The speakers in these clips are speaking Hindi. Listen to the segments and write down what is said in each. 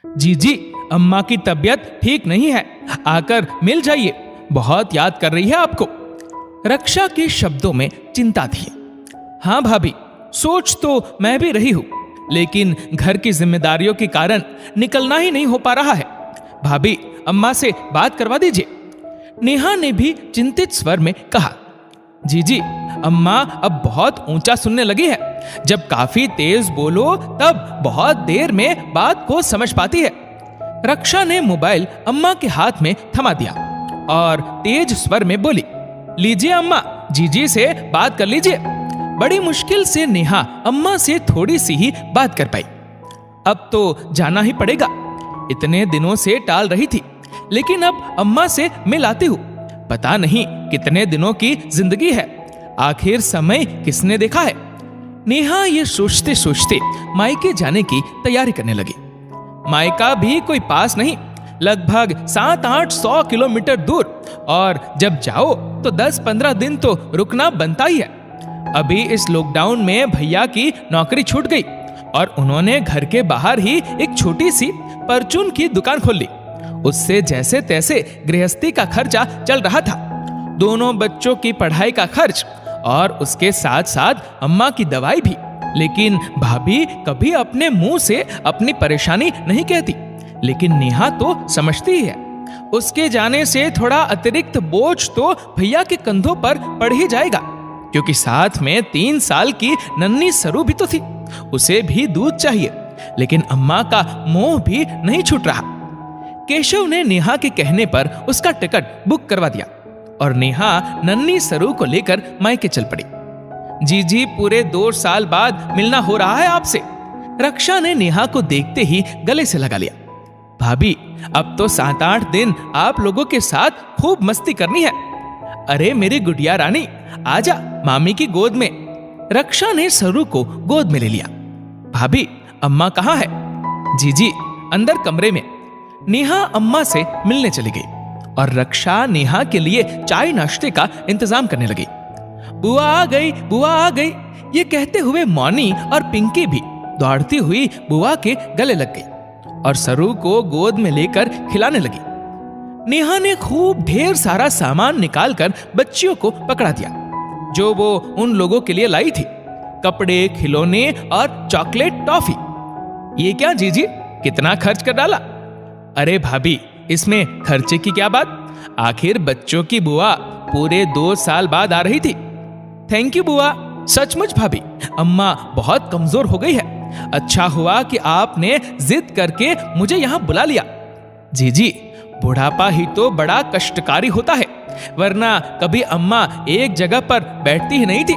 जी जी, अम्मा की तबीयत ठीक नहीं है, आकर मिल जाइए, बहुत याद कर रही है आपको। रक्षा के शब्दों में चिंता थी। हाँ भाभी, सोच तो मैं भी रही हूं, लेकिन घर की जिम्मेदारियों के कारण निकलना ही नहीं हो पा रहा है। भाभी, अम्मा से बात करवा दीजिए। नेहा ने भी चिंतित स्वर में कहा। जी जी, अम्मा अब बहुत ऊंचा सुनने लगी है। जब काफी तेज बोलो तब बहुत देर में बात को समझ पाती है। रक्षा ने मोबाइल अम्मा के हाथ में थमा दिया और तेज स्वर में बोली, लीजिए अम्मा, जीजी से बात कर लीजिए। बड़ी मुश्किल से नेहा अम्मा से थोड़ी सी ही बात कर पाई। अब तो जाना ही पड़ेगा, इतने दिनों से टाल रही थी, लेकिन अब अम्मा से मिल आती हूँ। पता नहीं कितने दिनों की जिंदगी है, आखिर समय किसने देखा है। नेहा ये सोचते सोचते मायके जाने की तैयारी करने लगी। मायका भी कोई पास नहीं, लगभग 700-800 किलोमीटर दूर, और जब जाओ तो 10-15 दिन तो रुकना बनता ही है। अभी इस लॉकडाउन में भैया की नौकरी छूट गई और उन्होंने घर के बाहर ही एक छोटी सी परचून की दुकान खोल ली। उससे जैसे तैसे गृहस्थी का खर्चा चल रहा था, दोनों बच्चों की पढ़ाई का खर्च और उसके साथ साथ अम्मा की दवाई भी। लेकिन भाभी कभी अपने मुंह से अपनी परेशानी नहीं कहती, लेकिन नेहा तो समझती ही है। उसके जाने से थोड़ा अतिरिक्त बोझ तो भैया के कंधों पर पड़ ही जाएगा, क्योंकि साथ में 3 साल की नन्ही सरू भी तो थी, उसे भी दूध चाहिए। लेकिन अम्मा का मोह भी नहीं छूट रहा। केशव ने नेहा के कहने पर उसका टिकट बुक करवा दिया और नेहा नन्ही सरू को लेकर मायके चल पड़ी। जी जी, पूरे 2 साल बाद मिलना हो रहा है आपसे। रक्षा ने नेहा को देखते ही गले से लगा लिया। भाभी, अब तो 7-8 दिन आप लोगों के साथ खूब मस्ती करनी है। अरे मेरी गुड़िया रानी, आजा मामी की गोद में। रक्षा ने सरू को गोद में ले लिया। भाभी, अम्मा कहाँ है? जी जी, अंदर कमरे में। नेहा अम्मा से मिलने चली गई और रक्षा नेहा के लिए चाय नाश्ते का इंतजाम करने लगी। बुआ आ गई, बुआ आ गई, ये कहते हुए मौनी और पिंकी भी दौड़ती हुई बुआ के गले लग गई और सरू को गोद में लेकर खिलाने लगी। नेहा ने खूब ढेर सारा सामान निकालकर बच्चियों को पकड़ा दिया, जो वो उन लोगों के लिए लाई थी। कपड़े, खिलौने और चॉकलेट, टॉफी। ये क्या जीजी, कितना खर्च कर डाला? अरे भाभी, इसमें खर्चे की क्या बात, आखिर बच्चों की बुआ पूरे 2 साल बाद आ रही थी। थैंक यू बुआ, सचमुच भाभी, अम्मा बहुत कमजोर हो गई है। अच्छा हुआ कि आपने जिद करके मुझे यहाँ बुला लिया। जी जी, बुढ़ापा ही तो बड़ा कष्टकारी होता है, वरना कभी अम्मा एक जगह पर बैठती ही नहीं थी।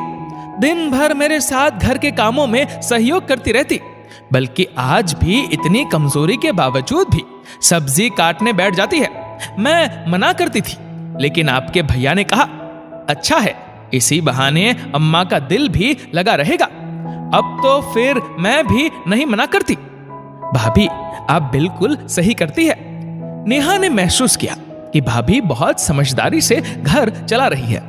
दिन भर मेरे साथ घर के कामों में सहयोग करती रहती, बल्कि आज भी इतनी कमजोरी के बावजूद भी सब्जी काटने बैठ जाती है। मैं मना करती थी, लेकिन आपके भैया ने कहा, अच्छा है, इसी बहाने अम्मा का दिल भी लगा रहेगा। अब तो फिर मैं भी नहीं मना करती। भाभी, आप बिल्कुल सही करती है। नेहा ने महसूस किया कि भाभी बहुत समझदारी से घर चला रही है,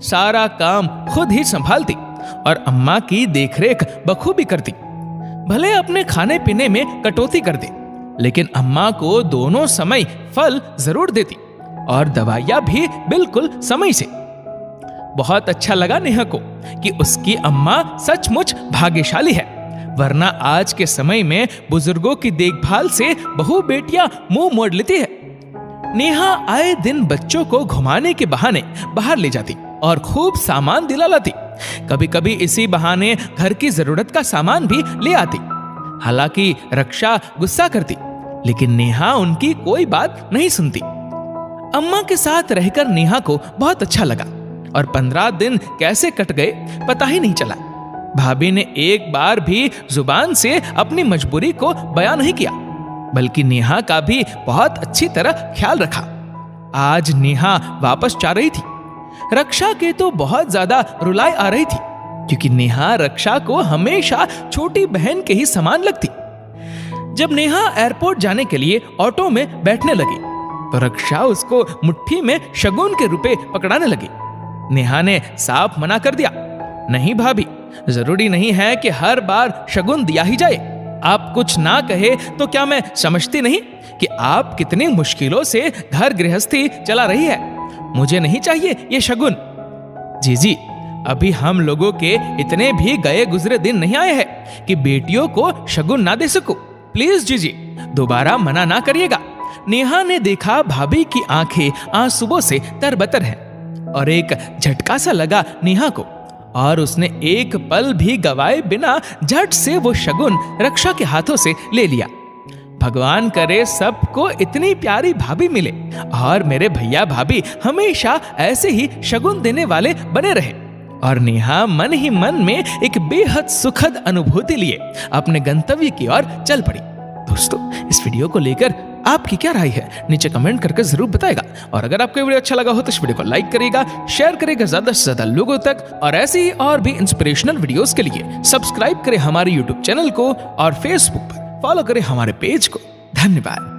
सारा काम खुद ही संभालती और अम्मा की देखरेख बखूबी करती। भले अपने खाने पीने में कटौती कर दे, लेकिन अम्मा को दोनों समय फल जरूर देती और दवाइयां भी बिल्कुल समय से। बहुत अच्छा लगा नेहा को कि उसकी अम्मा सचमुच भाग्यशाली है, वरना आज के समय में बुजुर्गों की देखभाल से बहू बेटियां मुंह मोड़ लेती है। नेहा आए दिन बच्चों को घुमाने के बहाने बाहर ले जाती और खूब सामान दिला लाती। कभी कभी इसी बहाने घर की जरूरत का सामान भी ले आती। हालांकि रक्षा गुस्सा करती, लेकिन नेहा उनकी कोई बात नहीं सुनती। अम्मा के साथ रहकर नेहा को बहुत अच्छा लगा और 15 दिन कैसे कट गए पता ही नहीं चला। भाभी ने एक बार भी जुबान से अपनी मजबूरी को बयां नहीं किया, बल्कि नेहा का भी बहुत अच्छी तरह ख्याल रखा। आज नेहा वापस जा रही थी। रक्षा के तो बहुत ज्यादा रुलाई आ रही थी, क्योंकि नेहा रक्षा को हमेशा छोटी बहन के ही समान लगती। जब नेहा एयरपोर्ट जाने के लिए ऑटो में बैठने लगी, तो रक्षा उसको मुट्ठी में शगुन के रुपए पकड़ाने लगी। नेहा ने साफ मना कर दिया, नहीं भाभी, जरूरी नहीं है कि हर बार शगुन दिया ही जाए। आप कुछ ना कहे तो क्या मैं समझती नहीं कि आप कितनी मुश्किलों से घर गृहस्थी चला रही है। मुझे नहीं चाहिए ये शगुन। जीजी, अभी हम लोगों के इतने भी गए गुजरे दिन नहीं आए हैं कि बेटियों को शगुन ना दे सकूं। प्लीज जीजी, दोबारा मना ना करिएगा। नेहा ने देखा भाभी की आंखें आंसुओं से तरबतर हैं और एक झटका सा लगा नेहा को, और उसने एक पल भी गवाए बिना झट से वो शगुन रक्षा के हाथों से ले लिया। भगवान करे सबको इतनी प्यारी भाभी मिले और मेरे भैया भाभी हमेशा ऐसे ही शगुन देने वाले बने रहे। और नेहा मन ही मन में एक बेहद सुखद अनुभूति लिए अपने गंतव्य की ओर चल पड़ी। दोस्तों, इस वीडियो को लेकर आपकी क्या राय है नीचे कमेंट करके जरूर बताएगा। और अगर आपको वीडियो अच्छा लगा हो तो इस वीडियो को लाइक करिएगा, शेयर करिएगा ज्यादा से ज्यादा लोगों तक, और ऐसे ही और भी इंस्पिरेशनल वीडियोस के लिए सब्सक्राइब करें हमारे यूट्यूब चैनल को और फेसबुक पर फॉलो करें हमारे पेज को। धन्यवाद।